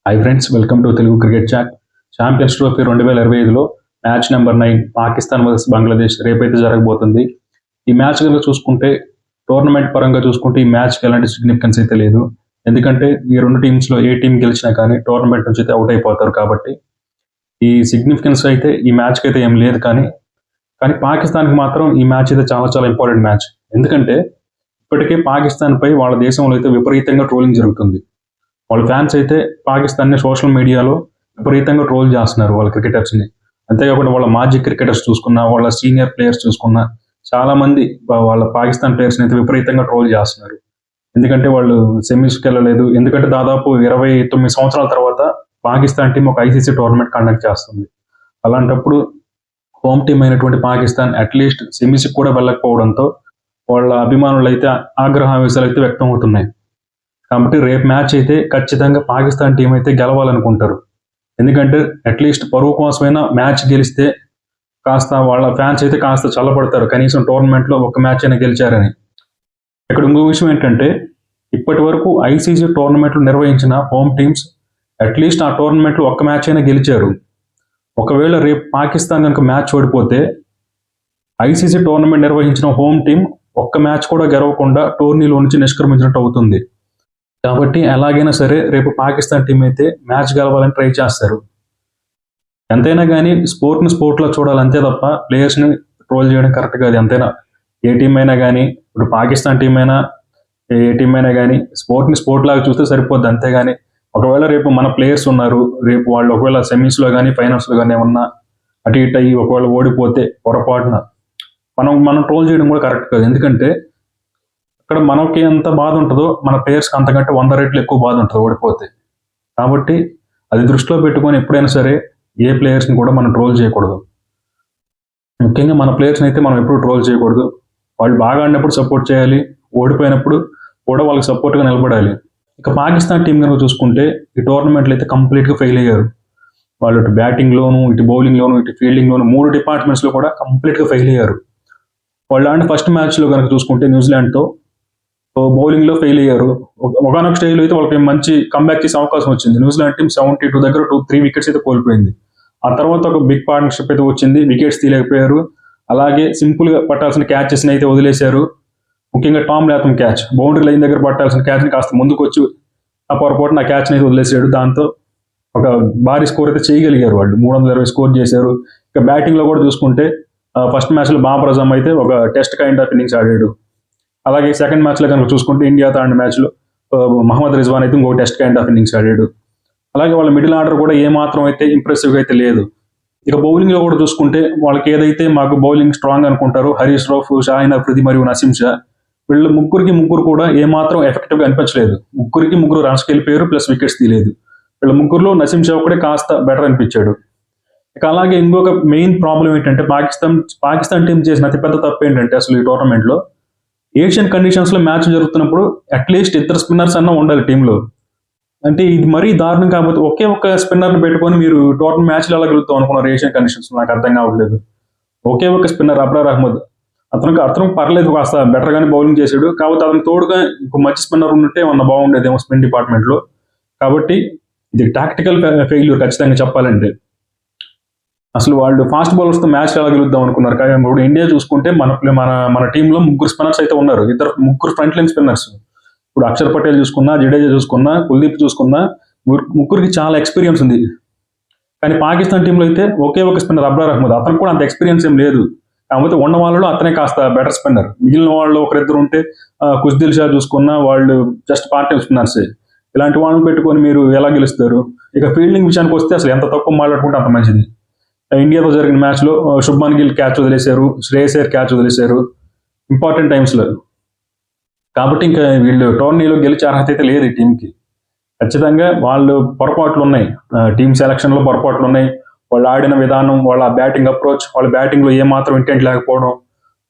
High friends, welcome to Telugu cricket chat. Champions trophy 2025లో match number 9 Pakistan versus Bangladesh రేపైతే జరగబోతుంది. ఈ మ్యాచ్ కనుక చూసుకుంటే టోర్నమెంట్ పరంగా చూసుకుంటే ఈ మ్యాచ్కి ఎలాంటి సిగ్నిఫికెన్స్ అయితే లేదు. ఎందుకంటే ఈ రెండు టీమ్స్లో ఏ టీం గెలిచినా కానీ టోర్నమెంట్ నుంచి అయితే అవుట్ అయిపోతారు. కాబట్టి ఈ సిగ్నిఫికెన్స్ అయితే ఈ మ్యాచ్కి అయితే ఏం లేదు. కానీ పాకిస్తాన్కి మాత్రం ఈ మ్యాచ్ అయితే చాలా చాలా ఇంపార్టెంట్ మ్యాచ్. ఎందుకంటే ఇప్పటికే పాకిస్తాన్పై వాళ్ళ దేశంలో అయితే విపరీతంగా ట్రోలింగ్ జరుగుతుంది. వాళ్ళ ఫ్యాన్స్ అయితే పాకిస్తాన్ని సోషల్ మీడియాలో విపరీతంగా ట్రోల్ చేస్తున్నారు వాళ్ళ క్రికెటర్స్ని. అంతేకాకుండా వాళ్ళ మాజీ క్రికెటర్స్ చూసుకున్నా, వాళ్ళ సీనియర్ ప్లేయర్స్ చూసుకున్నా చాలా మంది వాళ్ళ పాకిస్తాన్ ప్లేయర్స్ని అయితే విపరీతంగా ట్రోల్ చేస్తున్నారు. ఎందుకంటే వాళ్ళు సెమీస్కి వెళ్ళలేదు. ఎందుకంటే దాదాపు 29 సంవత్సరాల తర్వాత పాకిస్తాన్ టీం ఒక ఐసీసీ టోర్నమెంట్ కండక్ట్ చేస్తుంది. అలాంటప్పుడు హోమ్ టీం అయినటువంటి పాకిస్తాన్ అట్లీస్ట్ సెమీస్కి కూడా వెళ్ళకపోవడంతో వాళ్ళ అభిమానులు అయితే ఆగ్రహావేశాలు అయితే వ్యక్తం అవుతున్నాయి. కాబట్టి రేపు మ్యాచ్ అయితే ఖచ్చితంగా పాకిస్తాన్ టీం అయితే గెలవాలనుకుంటారు. ఎందుకంటే అట్లీస్ట్ పరువు కోసమైనా మ్యాచ్ గెలిస్తే కాస్త వాళ్ళ ఫ్యాన్స్ అయితే కాస్త చల్లబడతారు, కనీసం టోర్నమెంట్లో ఒక మ్యాచ్ అయినా గెలిచారని. ఇక్కడ ఇంకో విషయం ఏంటంటే ఇప్పటి వరకు ఐసీసీ టోర్నమెంట్లు నిర్వహించిన హోమ్ టీమ్స్ అట్లీస్ట్ ఆ టోర్నమెంట్లో ఒక్క మ్యాచ్ అయినా గెలిచారు. ఒకవేళ రేపు పాకిస్తాన్ కనుక మ్యాచ్ ఓడిపోతే ఐసీసీ టోర్నమెంట్ నిర్వహించిన హోమ్ టీం ఒక్క మ్యాచ్ కూడా గెలవకుండా టోర్నీలో నుంచి నిష్క్రమించినట్టు అవుతుంది. కాబట్టి ఎలాగైనా సరే రేపు పాకిస్తాన్ టీం అయితే మ్యాచ్ గెలవాలని ట్రై చేస్తారు. ఎంతైనా కానీ స్పోర్ట్లా చూడాలి అంతే తప్ప ప్లేయర్స్ని ట్రోల్ చేయడం కరెక్ట్ కాదు. ఎంతైనా ఏ టీం అయినా కానీ, ఇప్పుడు పాకిస్తాన్ టీం అయినా ఏ టీం అయినా కానీ స్పోర్ట్ని స్పోర్ట్ లాగా చూస్తే సరిపోద్ది. అంతేగాని ఒకవేళ రేపు మన ప్లేయర్స్ ఉన్నారు, రేపు వాళ్ళు ఒకవేళ సెమీస్లో కానీ ఫైనల్స్లో కానీ ఏమన్నా అటు ఇటు అయ్యి ఒకవేళ ఓడిపోతే పొరపాటున మనం ట్రోల్ చేయడం కూడా కరెక్ట్ కాదు. ఎందుకంటే ఇక్కడ మనకి ఎంత బాధ ఉంటుందో మన ప్లేయర్స్కి అంతకంటే 100 రెట్లు ఎక్కువ బాధ ఉంటుంది ఓడిపోతే. కాబట్టి అది దృష్టిలో పెట్టుకొని ఎప్పుడైనా సరే ఏ ప్లేయర్స్ని కూడా మనం ట్రోల్ చేయకూడదు. ముఖ్యంగా మన ప్లేయర్స్ని అయితే మనం ఎప్పుడు ట్రోల్ చేయకూడదు. వాళ్ళు బాగా ఆడినప్పుడు సపోర్ట్ చేయాలి, ఓడిపోయినప్పుడు కూడా వాళ్ళకి సపోర్ట్గా నిలబడాలి. ఇక పాకిస్తాన్ టీం కనుక చూసుకుంటే ఈ టోర్నమెంట్లో అయితే కంప్లీట్గా ఫెయిల్ అయ్యారు. వాళ్ళు ఇటు బ్యాటింగ్లోను, ఇటు బౌలింగ్లోను, ఇటు ఫీల్డింగ్లోను 3 డిపార్ట్మెంట్స్లో కూడా కంప్లీట్గా ఫెయిల్ అయ్యారు. వాళ్ళు ఆడిన ఫస్ట్ మ్యాచ్లో కనుక చూసుకుంటే న్యూజిలాండ్తో బౌలింగ్లో ఫెయిల్ అయ్యారు. ఒకనొక స్టేజ్లో అయితే వాళ్ళకి మంచి కంబ్యాక్ చేసే అవకాశం వచ్చింది. న్యూజిలాండ్ టీం 72 దగ్గర 3 వికెట్స్ అయితే కోల్పోయింది. ఆ తర్వాత ఒక బిగ్ పార్ట్నర్షిప్ అయితే వచ్చింది, వికెట్స్ తీయలేకపోయారు. అలాగే సింపుల్గా పట్టాల్సిన క్యాచెస్ని అయితే వదిలేశారు. ముఖ్యంగా Tom Latham catch, boundary line దగ్గర పట్టాల్సిన క్యాచ్ని కాస్త ముందుకు వచ్చి ఆ పొరపాటున ఆ క్యాచ్ని అయితే వదిలేశాడు. దాంతో ఒక భారీ స్కోర్ అయితే చేయగలిగారు. వాళ్ళు 320 స్కోర్ చేశారు. ఇక బ్యాటింగ్లో కూడా చూసుకుంటే ఫస్ట్ మ్యాచ్లో బాబర్ అజమ్ అయితే ఒక టెస్ట్ కైండ్ ఆఫ్ ఇన్నింగ్స్ ఆడాడు. అలాగే సెకండ్ మ్యాచ్లో కనుక చూసుకుంటే ఇండియాతో ఆడిన మ్యాచ్లో మహమ్మద్ రిజ్వాన్ అయితే ఇంకో టెస్ట్ కైండ్ ఆఫ్ ఇన్నింగ్స్ ఆడాడు. అలాగే వాళ్ళ మిడిల్ ఆర్డర్ కూడా ఏమాత్రం అయితే ఇంప్రెసివ్గా అయితే లేదు. ఇక బౌలింగ్లో కూడా చూసుకుంటే వాళ్ళకి ఏదైతే మాకు బౌలింగ్ స్ట్రాంగ్ అనుకుంటారో హరీష్ రౌఫ్, షాహిన్ అఫ్రిది మరియు నసీం షా, వీళ్ళు ముగ్గురు కూడా ఏమాత్రం ఎఫెక్టివ్గా అనిపించలేదు. ముగ్గురు రన్స్కి వెళ్ళిపోయారు, ప్లస్ వికెట్స్ తీయలేదు. వీళ్ళ ముగ్గురులో నసీం షా ఒకటే కాస్త బెటర్ అనిపించాడు. ఇక అలాగే ఇంకొక మెయిన్ ప్రాబ్లం ఏంటంటే పాకిస్తాన్ టీం చేసిన అతిపెద్ద తప్పు ఏంటంటే అసలు ఈ టోర్నమెంట్లో ఏషియన్ కండిషన్స్లో మ్యాచ్ జరుగుతున్నప్పుడు అట్లీస్ట్ 2 స్పిన్నర్స్ అన్నా ఉండాలి టీంలో. అంటే ఇది మరీ దారుణం. కాకపోతే ఒకే ఒక స్పిన్నర్ని పెట్టుకొని మీరు టోర్నమెంట్ మ్యాచ్లు ఎలా గెలుగుతాం అనుకున్నారు ఏషియన్ కండిషన్స్? నాకు అర్థం కావట్లేదు. ఒకే ఒక స్పిన్నర్ అబ్రార్ అహ్మద్, అతను పర్లేదు, కాస్త బెటర్గానే బౌలింగ్ చేశాడు. కాకపోతే అతను తోడుగా ఇంకో మంచి స్పిన్నర్ ఉంటే ఏమన్నా బాగుండేదేమో స్పిన్ డిపార్ట్మెంట్లో. కాబట్టి ఇది టాక్టికల్ ఫెయిల్యూర్ ఖచ్చితంగా చెప్పాలంటే. అసలు వాళ్ళు ఫాస్ట్ బౌలర్స్తో మ్యాచ్ ఎలా గెలుద్దాం అనుకున్నారు. కానీ ఇప్పుడు ఇండియా చూసుకుంటే మన టీంలో 3 స్పిన్నర్స్ అయితే ఉన్నారు, 3 ఫ్రంట్ లైన్ స్పిన్నర్స్. ఇప్పుడు అక్షర్ పటేల్ చూసుకున్నా, జడేజా చూసుకున్నా, కుల్దీప్ చూసుకున్నా, ముగ్గురికి చాలా ఎక్స్పీరియన్స్ ఉంది. కానీ పాకిస్తాన్ టీంలో అయితే ఒకే ఒక స్పిన్నర్ అబ్రార్ అహ్మద్, అతను కూడా అంత ఎక్స్పీరియన్స్ ఏం లేదు. కాకపోతే ఉన్న వాళ్ళలో అతనే కాస్త బెటర్ స్పిన్నర్. మిగిలిన వాళ్ళు ఒకరిద్దరు ఉంటే కుస్దిల్ షా చూసుకున్నా వాళ్ళు జస్ట్ పార్ట్ టైం స్పిన్నర్సే. ఇలాంటి వాళ్ళని పెట్టుకొని మీరు ఎలా గెలుస్తారు? ఇక ఫీల్డింగ్ విషయానికి వస్తే అసలు ఎంత తక్కువ మాట్లాడుకుంటే అంత మంచిది. ఇండియాతో జరిగిన మ్యాచ్లో శుభ్మన్ గిల్ క్యాచ్ వదిలేశారు, శ్రేయస్ అయ్యర్ క్యాచ్ వదిలేశారు ఇంపార్టెంట్ టైమ్స్లో. కాబట్టి ఇంకా వీళ్ళు టోర్నీలో గెలిచే అర్హత అయితే లేదు ఈ టీంకి. ఖచ్చితంగా వాళ్ళు పొరపాట్లు ఉన్నాయి, టీమ్ సెలక్షన్లో పొరపాట్లు ఉన్నాయి. వాళ్ళు ఆడిన విధానం, వాళ్ళ బ్యాటింగ్ అప్రోచ్, వాళ్ళ బ్యాటింగ్లో ఏమాత్రం ఇంటెంట్ లేకపోవడం,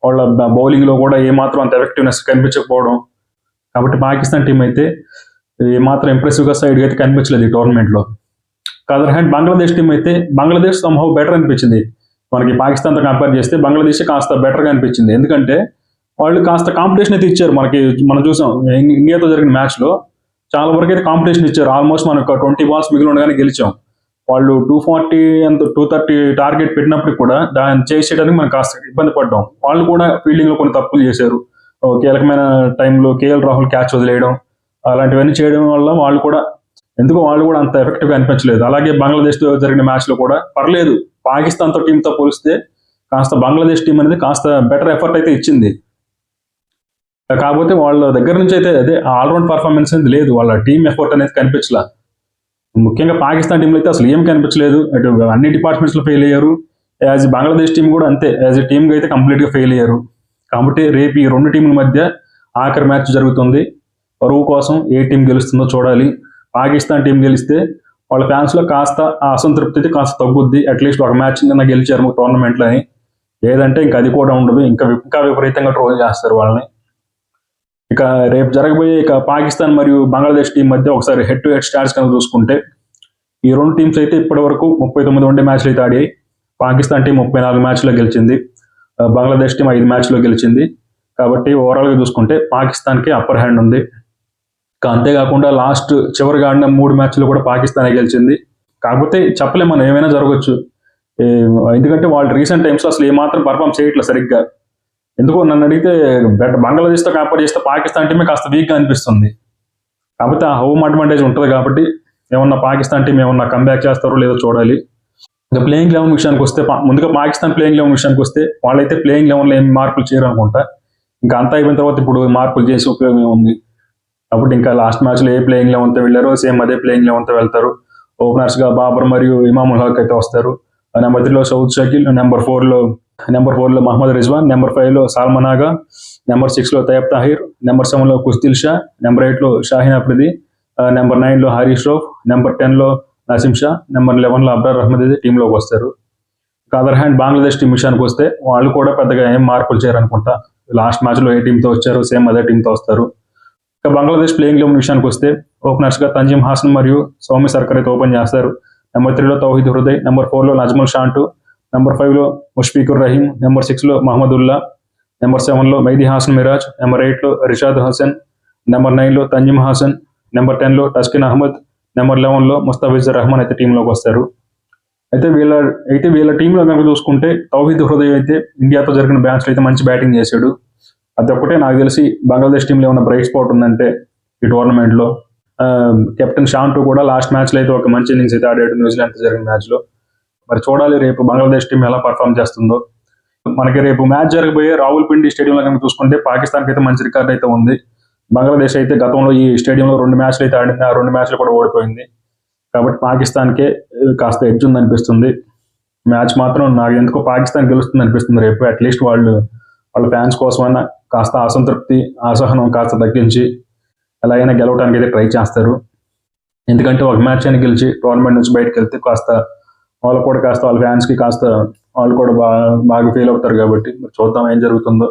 వాళ్ళ బౌలింగ్లో కూడా ఏమాత్రం అంత ఎఫెక్టివ్నెస్ కనిపించకపోవడం. కాబట్టి పాకిస్తాన్ టీం అయితే ఏమాత్రం ఇంప్రెసివ్గా సైడ్గా అయితే కనిపించలేదు ఈ టోర్నమెంట్లో. అదర్ హ్యాండ్ బంగ్లాదేశ్ టీం అయితే బంగ్లాదేశ్ సంహౌ బెటర్ అనిపించింది. మనకి పాకిస్తాన్తో కంపేర్ చేస్తే బంగ్లాదేశ్ కాస్త బెటర్గా అనిపించింది. ఎందుకంటే వాళ్ళు కాస్త కాంపిటీషన్ అయితే ఇచ్చారు. మనం చూసాం ఇండియాతో జరిగిన మ్యాచ్లో చాలా వరకు అయితే కాంపిటీషన్ ఇచ్చారు. ఆల్మోస్ట్ మనకు 20 బాల్స్ మిగిలి ఉండగానే గెలిచాం. వాళ్ళు 240 అండ్ 230 టార్గెట్ పెట్టినప్పటికి కూడా దాన్ని చేస్ చేయడానికి మనం కాస్త ఇబ్బంది పడ్డాం. వాళ్ళు కూడా ఫీల్డింగ్‌లో కొన్ని తప్పులు చేశారు. కీలకమైన టైంలో కేఎల్ రాహుల్ క్యాచ్ వదిలేయడం, అలాంటివన్నీ చేయడం వల్ల వాళ్ళు కూడా అంత ఎఫెక్టివ్‌గా అనిపించలేదు. అలాగే బంగ్లాదేశ్‌తో జరిగిన మ్యాచ్‌లో కూడా పర్లేదు. పాకిస్తాన్‌తో టీమ్‌తో పోలిస్తే కాస్త బంగ్లాదేశ్ టీం అనేది కాస్త బెటర్ ఎఫర్ట్ అయితే ఇచ్చింది. కాకపోతే వాళ్ళ దగ్గర నుంచి అయితే అదే ఆల్‌రౌండ్ పర్ఫార్మెన్స్ అనేది లేదు. వాళ్ళ టీమ్ ఎఫర్ట్ అనేది కనిపించలా. ముఖ్యంగా పాకిస్తాన్ టీంలో అయితే అసలు ఏం కనిపించలేదు. అటు అన్ని డిపార్ట్మెంట్స్‌లో ఫెయిల్ అయ్యారు. బంగ్లాదేశ్ టీం కూడా అంతే. టీమ్‌గా అయితే కంప్లీట్‌గా ఫెయిల్ అయ్యారు. కాబట్టి రేపు ఈ 2 టీంల మధ్య ఆఖరి మ్యాచ్ జరుగుతుంది. పరువు కోసం ఏ టీం గెలుస్తుందో చూడాలి. పాకిస్తాన్ టీం గెలిస్తే వాళ్ళ ఫ్యాన్స్‌లో కాస్త ఆ అసంతృప్తి అయితే కాస్త తగ్గుద్ది. అట్‌లీస్ట్ ఒక మ్యాచ్ నిన్న గెలిచారు టోర్నమెంట్‌లో అని. లేదంటే ఇంకా అది కూడా ఉండదు. ఇంకా విపరీతంగా ట్రోల్ చేస్తారు వాళ్ళని. ఇక రేపు జరగబోయే పాకిస్తాన్ మరియు బంగ్లాదేశ్ టీం మధ్య ఒకసారి హెడ్ టు హెడ్ స్టాట్స్ కనుక చూసుకుంటే ఈ 2 టీమ్స్ అయితే ఇప్పటివరకు 39 వన్డే మ్యాచ్లు అయితే ఆడాయి. పాకిస్తాన్ టీం 34 మ్యాచ్లో గెలిచింది. బంగ్లాదేశ్ టీం 5 మ్యాచ్లో గెలిచింది. కాబట్టి ఓవరాల్గా చూసుకుంటే పాకిస్తాన్కి అప్పర్ హ్యాండ్ ఉంది. అంతేకాకుండా చివరిగా ఆడిన 3 మ్యాచ్లు కూడా పాకిస్తానే గెలిచింది. కాకపోతే చెప్పలేం మనం, ఏమైనా జరగవచ్చు. ఎందుకంటే వాళ్ళు రీసెంట్ టైమ్స్లో అసలు ఏమాత్రం పర్ఫామ్ చేయట్లేదు సరిగ్గా. ఎందుకో నన్ను అడిగితే బంగ్లాదేశ్తో కంపేర్ చేస్తే పాకిస్తాన్ టీమే కాస్త వీక్గా అనిపిస్తుంది. కాకపోతే ఆ హోమ్ అడ్వాంటేజ్ ఉంటుంది కాబట్టి ఏమన్నా పాకిస్తాన్ టీం ఏమన్నా కంబ్యాక్ చేస్తారో లేదో చూడాలి. ఇంకా ప్లేయింగ్ 11 విషయానికి వస్తే ముందుగా పాకిస్తాన్ ప్లేయింగ్ 11 విషయానికి వస్తే వాళ్ళైతే ప్లేయింగ్ 11లో ఏం మార్పులు చేయరు అనుకుంటా. ఇంకా అంతా అయిపోయిన తర్వాత ఇప్పుడు మార్పులు చేసి ఉపయోగం ఉంది. కాబట్టి ఇంకా లాస్ట్ మ్యాచ్లో ఏ ప్లేయింగ్ 11తో వెళ్ళారో సేమ్ అదే ప్లేయింగ్ 11తో వెళ్తారు. ఓపెనర్స్గా బాబర్ మరియు ఇమాముల్ హక్ అయితే వస్తారు. నెంబర్ 3లో సౌద్ షకీల్, నెంబర్ 4లో మహమ్మద్ రిజ్వాన్, నెంబర్ 5లో సాల్మన్ ఆగా, నెంబర్ 6లో తయబ్ తాహిర్, నెంబర్ 7లో కుస్తిల్ షా, నెంబర్ 8లో షాహీన్ అఫ్రిది, నెంబర్ 9లో హారీష్ రౌఫ్, నెంబర్ 10లో నసీం షా, నెంబర్ 11లో అబ్రార్ అహ్మద్ అయితే టీంలోకి వస్తారు. అదర్ హ్యాండ్ బంగ్లాదేశ్ టీం విషయానికి వస్తే వాళ్ళు కూడా పెద్దగా ఏం మార్పులు చేయరనుకుంటా. లాస్ట్ మ్యాచ్లో ఏ టీంతో వచ్చారో సేమ్ అదే టీంతో వస్తారు. ఇక బంగ్లాదేశ్ ప్లేయింగ్ 11 విషయానికి వస్తే ఓపెనర్స్గా తంజీమ్ హాసన్ మరియు సౌమ్య సర్కర్ అయితే ఓపెన్ చేస్తారు. నెంబర్ 3లో తౌహీద్ హృదయ్, నెంబర్ 4లో నజ్ముల్ షాంటు, నెంబర్ 5లో ముష్ఫీకుర్ రహీం, నెంబర్ 6లో మహమ్మదుల్లా, నెంబర్ 7లో మెహదీ హాసన్ మిరాజ్, నెంబర్ 8లో రిషాద్ హసన్, నెంబర్ 9లో తంజీమ్ హాసన్, నెంబర్ 10లో టస్కిన్ అహ్మద్, నెంబర్ 11లో ముస్తఫిజుర్ రహమాన్ అయితే టీంలోకి వస్తారు. అయితే వీళ్ళ టీంలో కనుక చూసుకుంటే తౌహీద్ హృదయ్ అయితే ఇండియాతో జరిగిన మ్యాచ్లో అయితే మంచి బ్యాటింగ్ చేశాడు. అదొక్కటే నాకు తెలిసి బంగ్లాదేశ్ టీంలో ఏమైనా బ్రైట్ స్పాట్ ఉందంటే ఈ టోర్నమెంట్లో. కెప్టెన్ షాంటు కూడా లాస్ట్ మ్యాచ్లో అయితే ఒక మంచి ఇన్నింగ్స్ అయితే ఆడాడు న్యూజిలాండ్తో జరిగిన మ్యాచ్లో. మరి చూడాలి రేపు బంగ్లాదేశ్ టీం ఎలా పర్ఫామ్ చేస్తుందో. మనకి రేపు మ్యాచ్ జరగబోయే రావుల్పిండి స్టేడియంలో కనుక చూసుకుంటే పాకిస్తాన్కి అయితే మంచి రికార్డ్ అయితే ఉంది. బంగ్లాదేశ్ అయితే గతంలో ఈ స్టేడియంలో 2 మ్యాచ్లు అయితే ఆడింది. ఆ 2 మ్యాచ్లు కూడా ఓడిపోయింది. కాబట్టి పాకిస్తాన్కే కాస్త ఎడ్జ్ ఉంది అనిపిస్తుంది. మ్యాచ్ మాత్రం నాకు ఎందుకో పాకిస్తాన్ గెలుస్తుంది అనిపిస్తుంది రేపు. అట్లీస్ట్ వాళ్ళ ఫ్యాన్స్ కోసమైనా కాస్త అసంతృప్తి, అసహనం కాస్త తగ్గించి ఎలాగైనా గెలవడానికి అయితే ట్రై చేస్తారు. ఎందుకంటే ఒక మ్యాచ్ అని గెలిచి టోర్నమెంట్ నుంచి బయటకు వెళ్తే కాస్త వాళ్ళ ఫ్యాన్స్కి కాస్త వాళ్ళు కూడా బాగా ఫీల్ అవుతారు. కాబట్టి చూద్దాం ఏం జరుగుతుందో.